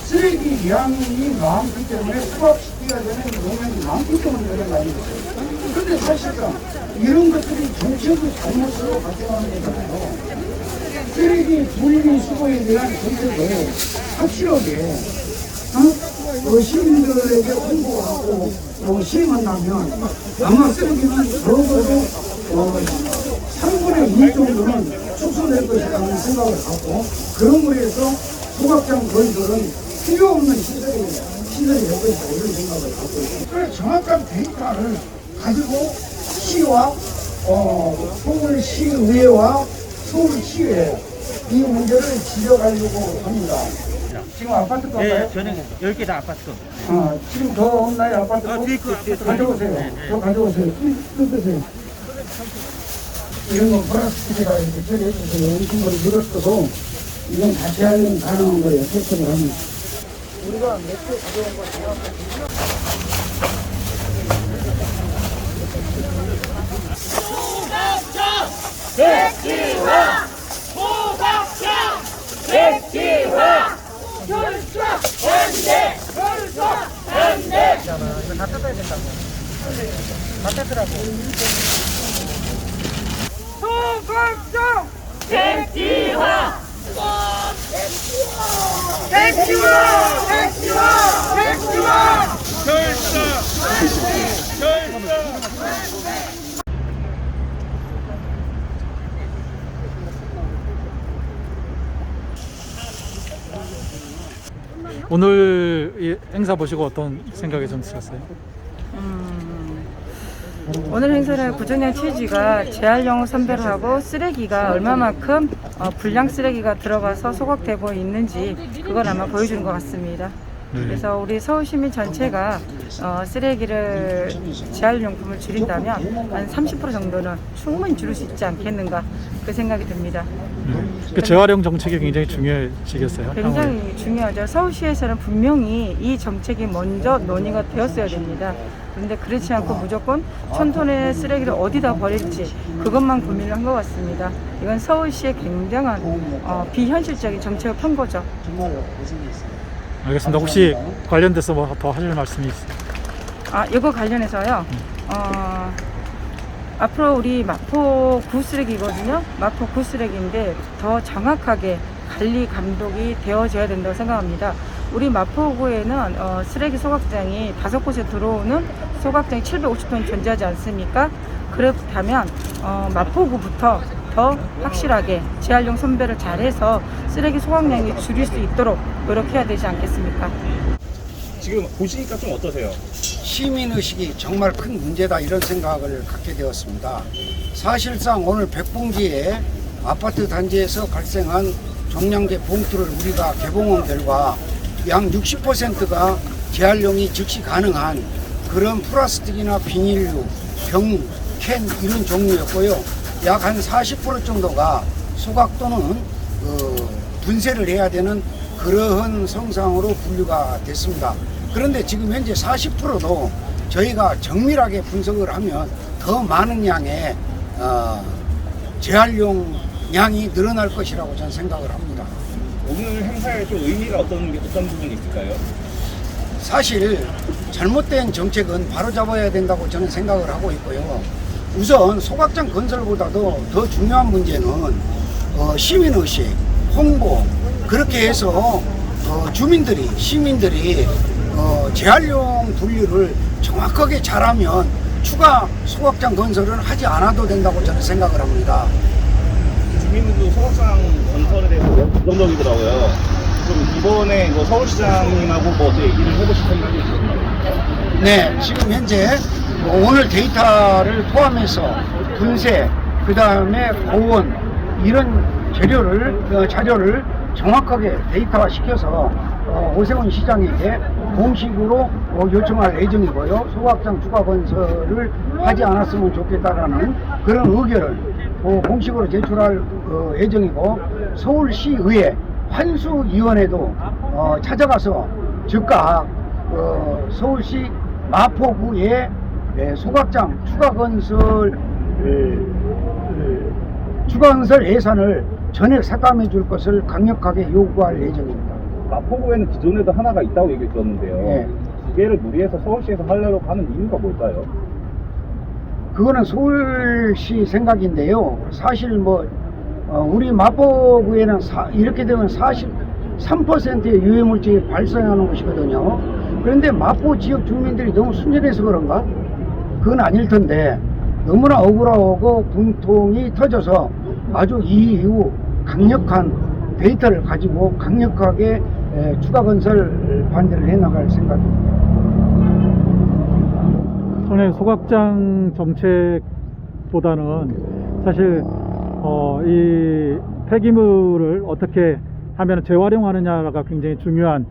쓰레기 양이 많기 때문에 수확시켜야 되는 용량이 많기 때문에 그런 거 아니겠어요? 근데 사실상 이런 것들이 정책의 잘못으로 발생하는 거잖아요. 쓰레기 분리수거에 대한 정책을 확실하게 시민들에게 홍보하고 시행한다면 아마 쓰레기는 적어도 3분의 2 정도는 축소될 것이라는 생각을 갖고 그런 거에서 소각장 건설은 필요 없는 시설이 될 것이다 이런 생각을 갖고 있습니다. 그래서 정확한 데이터를 가지고 시와 서울시의회와 서울시에 이 문제를 지적하려고 합니다. 지금 아파트 건가요? 네, 저는 10개 다 아파트 거. 지금 더 없나요 아파트 거? 가져오세요. 더 가져오세요. 뜯으세요. 이런 건 플라스틱에다 이렇게 처리해 주세요. 음식물이 늘었어도 이건 다시 하려면 가능한 거예요. 세척을 하면. 우리가 몇개 가져온 거 제가 소각장 백지화 소각장 백지화 결사 반대 결사 반대 이거 다 뜯어야 된다고. 다 뜯으라고. 소각장 백지화 백지화 백지화 백지화 결사 결사 오늘 이 행사 보시고 어떤 생각이 좀 드셨어요? 오늘 행사의 구조령 취지가 재활용 선별을 하고 쓰레기가 얼마만큼 불량 쓰레기가 들어가서 소각되고 있는지 그걸 아마 보여주는 것 같습니다. 그래서 우리 서울 시민 전체가 쓰레기를 재활용품을 줄인다면 한 30% 정도는 충분히 줄일 수 있지 않겠는가 그 생각이 듭니다. 그 재활용 정책이 굉장히 중요해지겠어요? 굉장히 중요하죠. 서울시에서는 분명히 이 정책이 먼저 논의가 되었어야 됩니다. 그런데 그렇지 않고 무조건 1000톤의 쓰레기를 어디다 버릴지 그것만 고민을 한 것 같습니다. 이건 서울시의 굉장한 비현실적인 정책을 편 거죠. 알겠습니다. 혹시 관련돼서 뭐 더 하실 말씀이 있어요? 이거 관련해서요. 앞으로 우리 마포 구쓰레기거든요. 마포 구쓰레기인데 더 정확하게 관리 감독이 되어져야 된다고 생각합니다. 우리 마포구에는 쓰레기 소각장이 5곳에 들어오는 소각장이 750톤 존재하지 않습니까? 그렇다면 마포구부터 더 확실하게 재활용 선별을 잘해서 쓰레기 소각량이 줄일 수 있도록 노력해야 되지 않겠습니까? 지금 보시니까 좀 어떠세요? 시민의식이 정말 큰 문제다 이런 생각을 갖게 되었습니다. 사실상 오늘 백봉지에 아파트 단지에서 발생한 종량제 봉투를 우리가 개봉한 결과 약 60%가 재활용이 즉시 가능한 그런 플라스틱이나 비닐류, 병, 캔 이런 종류였고요. 약 한 40% 정도가 소각 또는 분쇄를 해야 되는 그러한 성상으로 분류가 됐습니다. 그런데 지금 현재 40%도 저희가 정밀하게 분석을 하면 더 많은 양의 재활용 양이 늘어날 것이라고 저는 생각을 합니다. 오늘 행사에 좀 의미가 어떤 부분이 있을까요? 사실 잘못된 정책은 바로잡아야 된다고 저는 생각을 하고 있고요. 우선 소각장 건설보다도 더 중요한 문제는 시민의식, 홍보 그렇게 해서 시민들이 재활용 분류를 정확하게 잘하면 추가 소각장 건설은 하지 않아도 된다고 저는 생각을 합니다. 주민들도 소각장 건설에 대해서 부정적이더라고요. 그럼 이번에 서울시장님하고 뭐 어떻게 얘기를 해보실 생각이 있을까요? 네, 지금 현재 오늘 데이터를 포함해서 분쇄, 그 다음에 고온 이런 자료를 정확하게 데이터화 시켜서 오세훈 시장에게 공식으로 요청할 예정이고요. 소각장 추가 건설을 하지 않았으면 좋겠다라는 그런 의견을 공식으로 제출할 예정이고 서울시의회 환수위원회도 찾아가서 즉각 서울시 마포구의 소각장 추가 건설 예산을 전액 삭감해 줄 것을 강력하게 요구할 예정입니다. 마포구에는 기존에도 하나가 있다고 얘기 들었는데요. 예. 두 개를 무리해서 서울시에서 하려고 하는 이유가 뭘까요? 그거는 서울시 생각인데요. 사실 우리 마포구에는 이렇게 되면 43%의 유해물질이 발생하는 곳이거든요. 그런데 마포 지역 주민들이 너무 순진해서 그런가? 그건 아닐 텐데 너무나 억울하고 분통이 터져서 아주 이후 강력한 데이터를 가지고 강력하게 추가 건설 반대를 해나갈 생각입니다. 전에 소각장 정책보다는 사실 이 폐기물을 어떻게 하면 재활용하느냐가 굉장히 중요한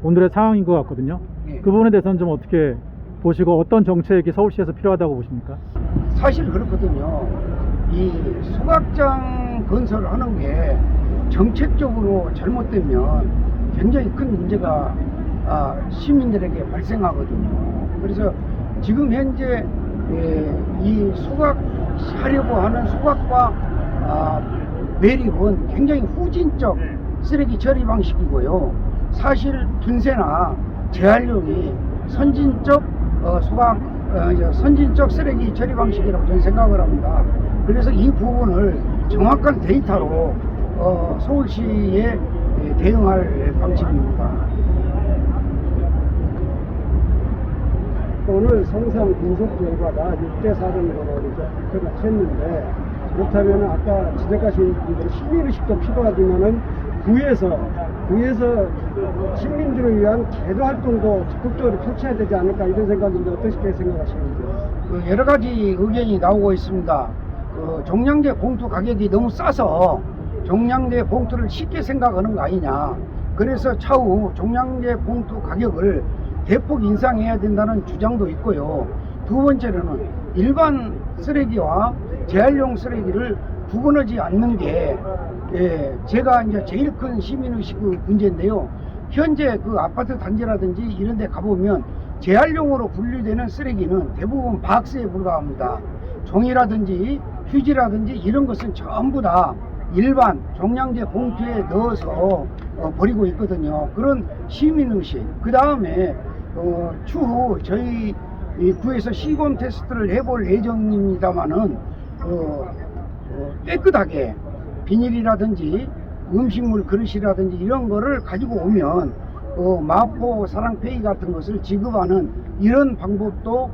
오늘의 상황인 것 같거든요. 예. 그 부분에 대해서는 좀 어떻게 보시고 어떤 정책이 서울시에서 필요하다고 보십니까? 사실 그렇거든요. 이 소각장 건설을 하는 게 정책적으로 잘못되면 굉장히 큰 문제가 시민들에게 발생하거든요. 그래서 지금 현재 이 소각하려고 하는 소각과 매립은 굉장히 후진적 쓰레기 처리 방식이고요. 사실 분쇄나 재활용이 선진적 선진적 쓰레기 처리 방식이라고 저는 생각을 합니다. 그래서 이 부분을 정확한 데이터로 서울시에 대응할 방침입니다. 오늘 성상 분석 결과가 6대4정도로 이렇게 맞췄는데, 그렇다면 아까 지적하신 분들 시민의식도 필요하지만은 구에서 시민들을 위한 개도 활동도 적극적으로 펼쳐야 되지 않을까 이런 생각인데 어떻게 생각하시는지요? 여러 가지 의견이 나오고 있습니다. 종량제 봉투 가격이 너무 싸서 종량제 봉투를 쉽게 생각하는 거 아니냐. 그래서 차후 종량제 봉투 가격을 대폭 인상해야 된다는 주장도 있고요. 두 번째로는 일반 쓰레기와 재활용 쓰레기를 구분하지 않는 게 제가 이제 제일 큰 시민의식 문제인데요. 현재 그 아파트 단지라든지 이런 데 가보면 재활용으로 분류되는 쓰레기는 대부분 박스에 불과합니다. 종이라든지 휴지라든지 이런 것은 전부 다 일반 종량제 봉투에 넣어서 버리고 있거든요. 그런 시민의식. 그 다음에 추후 저희 이 구에서 시범 테스트를 해볼 예정입니다만은 깨끗하게 비닐이라든지 음식물 그릇이라든지 이런 거를 가지고 오면 마포 사랑페이 같은 것을 지급하는 이런 방법도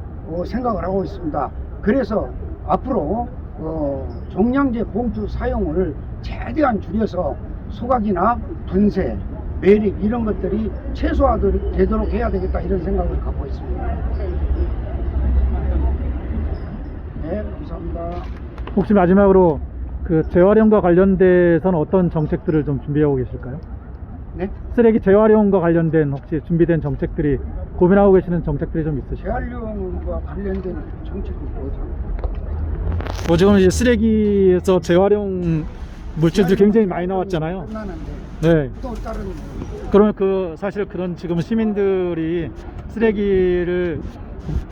생각을 하고 있습니다. 그래서 앞으로 종량제 봉투 사용을 최대한 줄여서 소각이나 분쇄, 매립 이런 것들이 최소화되도록 해야 되겠다 이런 생각을 갖고 있습니다. 네, 감사합니다. 혹시 마지막으로 그 재활용과 관련돼서는 어떤 정책들을 좀 준비하고 계실까요? 네? 쓰레기 재활용과 관련된 혹시 준비된 정책들이 고민하고 계시는 정책들이 좀 있으실까요? 재활용과 관련된 정책이 뭐죠? 지금 이제 쓰레기에서 재활용 물질들이 굉장히 많이 나왔잖아요. 끝나는데 네. 또 다른 그러면 사실 그런 지금 시민들이 쓰레기를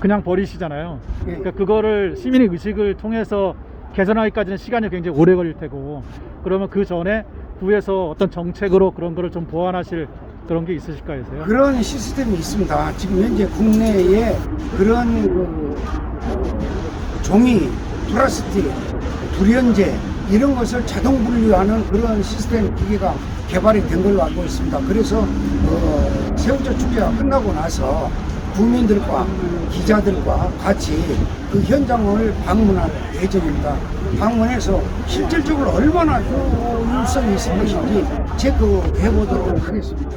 그냥 버리시잖아요. 예. 그러니까 그거를 시민의 의식을 통해서 개선하기까지는 시간이 굉장히 오래 걸릴 테고, 그러면 그 전에 구에서 어떤 정책으로 그런 거를 좀 보완하실 그런 게 있으실까 해서요? 그런 시스템이 있습니다. 지금 현재 국내에 그런 종이, 플라스틱, 불연제 이런 것을 자동 분류하는 그런 시스템 기계가 개발이 된 걸로 알고 있습니다. 그래서 새우젓 축제가 끝나고 나서 국민들과 기자들과 같이 그 현장을 방문할 예정입니다. 방문해서 실질적으로 얼마나 효율성이 있을 것인지 체크해 보도록 하겠습니다.